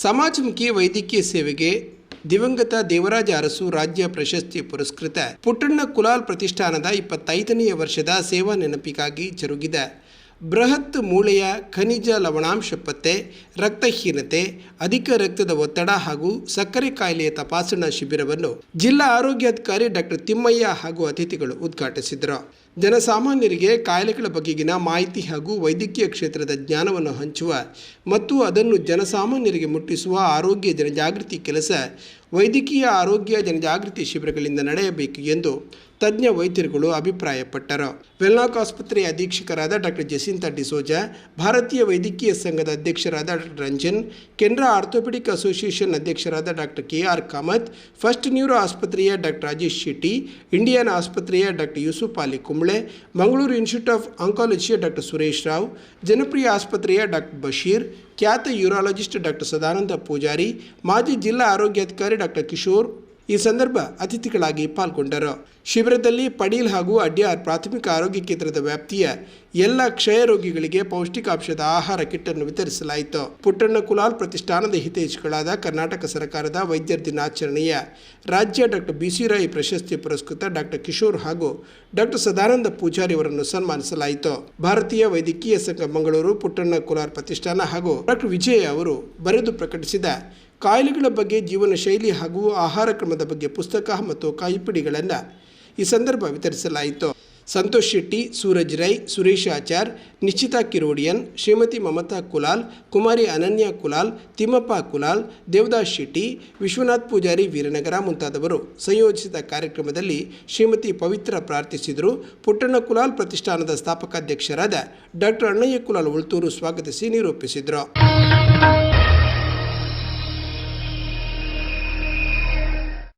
ಸಮಾಜಮುಖಿ ವೈದ್ಯಕೀಯ ಸೇವೆಗೆ ದಿವಂಗತ ದೇವರಾಜ ಅರಸು ರಾಜ್ಯ ಪ್ರಶಸ್ತಿ ಪುರಸ್ಕೃತ ಪುಟ್ಟಣ್ಣ ಕುಲಾಲ್ ಪ್ರತಿಷ್ಠಾನದ 25ನೇ ವರ್ಷದ ಸೇವಾ ನೆನಪಿಗಾಗಿ ಜರುಗಿದ ಬೃಹತ್ ಮೂಳೆಯ ಖನಿಜ ಲವಣಾಂಶ ಪತ್ತೆ, ರಕ್ತಹೀನತೆ, ಅಧಿಕ ರಕ್ತದ ಒತ್ತಡ ಹಾಗೂ ಸಕ್ಕರೆ ಕಾಯಿಲೆಯ ತಪಾಸಣಾ ಶಿಬಿರವನ್ನು ಜಿಲ್ಲಾ ಆರೋಗ್ಯಾಧಿಕಾರಿ ಡಾಕ್ಟರ್ ತಿಮ್ಮಯ್ಯ ಹಾಗೂ ಅತಿಥಿಗಳು ಉದ್ಘಾಟಿಸಿದರು. ಜನಸಾಮಾನ್ಯರಿಗೆ ಕಾಯಿಲೆಗಳ ಬಗೆಗಿನ ಮಾಹಿತಿ ಹಾಗೂ ವೈದ್ಯಕೀಯ ಕ್ಷೇತ್ರದ ಜ್ಞಾನವನ್ನು ಹಂಚುವ ಮತ್ತು ಅದನ್ನು ಜನಸಾಮಾನ್ಯರಿಗೆ ಮುಟ್ಟಿಸುವ ಆರೋಗ್ಯ ಜನಜಾಗೃತಿ ಕೆಲಸ ವೈದ್ಯಕೀಯ ಆರೋಗ್ಯ ಜನಜಾಗೃತಿ ಶಿಬಿರಗಳಿಂದ ನಡೆಯಬೇಕು ಎಂದು ತಜ್ಞ ವೈದ್ಯರುಗಳು ಅಭಿಪ್ರಾಯಪಟ್ಟರು. ವೆಲ್ನಾಕ್ ಆಸ್ಪತ್ರೆಯ ಅಧೀಕ್ಷಕರಾದ ಡಾಕ್ಟರ್ ಜೆಸಿಂತಾ ಡಿಸೋಜಾ, ಭಾರತೀಯ ವೈದ್ಯಕೀಯ ಸಂಘದ ಅಧ್ಯಕ್ಷರಾದ doctor Ranjan, Canara orthopaedic association ಅಧ್ಯಕ್ಷರಾದ doctor KR Kamath, first neuro ಆಸ್ಪತ್ರೆಯ ಡಾಕ್ಟರ್ ರಾಜೇಶ್ ಶೆಟ್ಟಿ, ಇಂಡಿಯನ್ ಆಸ್ಪತ್ರೆಯ doctor Yusuf Ali Kumble, Mangaluru institute of ಆಂಕಾಲಜಿಯ ಡಾಕ್ಟರ್ ಸುರೇಶ್ ರಾವ್, ಜನಪ್ರಿಯ ಆಸ್ಪತ್ರೆಯ ಡಾಕ್ಟರ್ ಬಶೀರ್, ಖ್ಯಾತ ಯೂರಾಲಜಿಸ್ಟ್ ಡಾಕ್ಟರ್ ಸದಾನಂದ ಪೂಜಾರಿ, ಮಾಜಿ ಜಿಲ್ಲಾ ಆರೋಗ್ಯಾಧಿಕಾರಿ ಡಾಕ್ಟರ್ ಕಿಶೋರ್ ಈ ಸಂದರ್ಭ ಅತಿಥಿಗಳಾಗಿ ಪಾಲ್ಗೊಂಡರು. ಶಿಬಿರದಲ್ಲಿ ಪಡೀಲ್ ಹಾಗೂ ಅಡ್ಯಾರ್ ಪ್ರಾಥಮಿಕ ಆರೋಗ್ಯ ಕೇಂದ್ರದ ವ್ಯಾಪ್ತಿಯ ಎಲ್ಲ ಕ್ಷಯ ರೋಗಿಗಳಿಗೆ ಪೌಷ್ಟಿಕಾಂಶದ ಆಹಾರ ಕಿಟ್ ಅನ್ನು ವಿತರಿಸಲಾಯಿತು. ಪುಟ್ಟಣ್ಣ ಕುಲಾಲ್ ಪ್ರತಿಷ್ಠಾನದ ಹಿತೈಷಿಗಳಾದ ಕರ್ನಾಟಕ ಸರ್ಕಾರದ ವೈದ್ಯರ ದಿನಾಚರಣೆಯ ರಾಜ್ಯ ಡಾಕ್ಟರ್ ಬಿಸಿ ರಾಯ್ ಪ್ರಶಸ್ತಿ ಪುರಸ್ಕೃತ ಡಾಕ್ಟರ್ ಕಿಶೋರ್ ಹಾಗೂ ಡಾಕ್ಟರ್ ಸದಾನಂದ ಪೂಜಾರಿ ಅವರನ್ನು ಸನ್ಮಾನಿಸಲಾಯಿತು. ಭಾರತೀಯ ವೈದ್ಯಕೀಯ ಸಂಘ ಮಂಗಳೂರು, ಪುಟ್ಟಣ್ಣ ಕುಲಾಲ್ ಪ್ರತಿಷ್ಠಾನ ಹಾಗೂ ಡಾಕ್ಟರ್ ವಿಜಯ್ ಅವರು ಬರೆದು ಪ್ರಕಟಿಸಿದ ಕಾಯಿಲೆಗಳ ಬಗ್ಗೆ, ಜೀವನ ಶೈಲಿ ಹಾಗೂ ಆಹಾರ ಕ್ರಮದ ಬಗ್ಗೆ ಪುಸ್ತಕ ಮತ್ತು ಕೈಪಿಡಿಗಳನ್ನು ಈ ಸಂದರ್ಭ ವಿತರಿಸಲಾಯಿತು. ಸಂತೋಷ್ ಶೆಟ್ಟಿ, ಸೂರಜ್ ರೈ, ಸುರೇಶ್ ಆಚಾರ್, ನಿಶ್ಚಿತಾ ಕಿರೋಡಿಯನ್, ಶ್ರೀಮತಿ ಮಮತಾ ಕುಲಾಲ್, ಕುಮಾರಿ ಅನನ್ಯ ಕುಲಾಲ್, ತಿಮ್ಮಪ್ಪ ಕುಲಾಲ್, ದೇವದಾಸ್ ಶೆಟ್ಟಿ, ವಿಶ್ವನಾಥ್ ಪೂಜಾರಿ ವೀರನಗರ ಮುಂತಾದವರು ಸಂಯೋಜಿಸಿದ ಕಾರ್ಯಕ್ರಮದಲ್ಲಿ ಶ್ರೀಮತಿ ಪವಿತ್ರ ಪ್ರಾರ್ಥಿಸಿದರು. ಪುಟ್ಟಣ್ಣ ಕುಲಾಲ್ ಪ್ರತಿಷ್ಠಾನದ ಸ್ಥಾಪಕಾಧ್ಯಕ್ಷರಾದ ಡಾಕ್ಟರ್ ಅಣ್ಣಯ್ಯ ಕುಲಾಲ್ ಉಳ್ತೂರು ಸ್ವಾಗತಿಸಿ ನಿರೂಪಿಸಿದರು.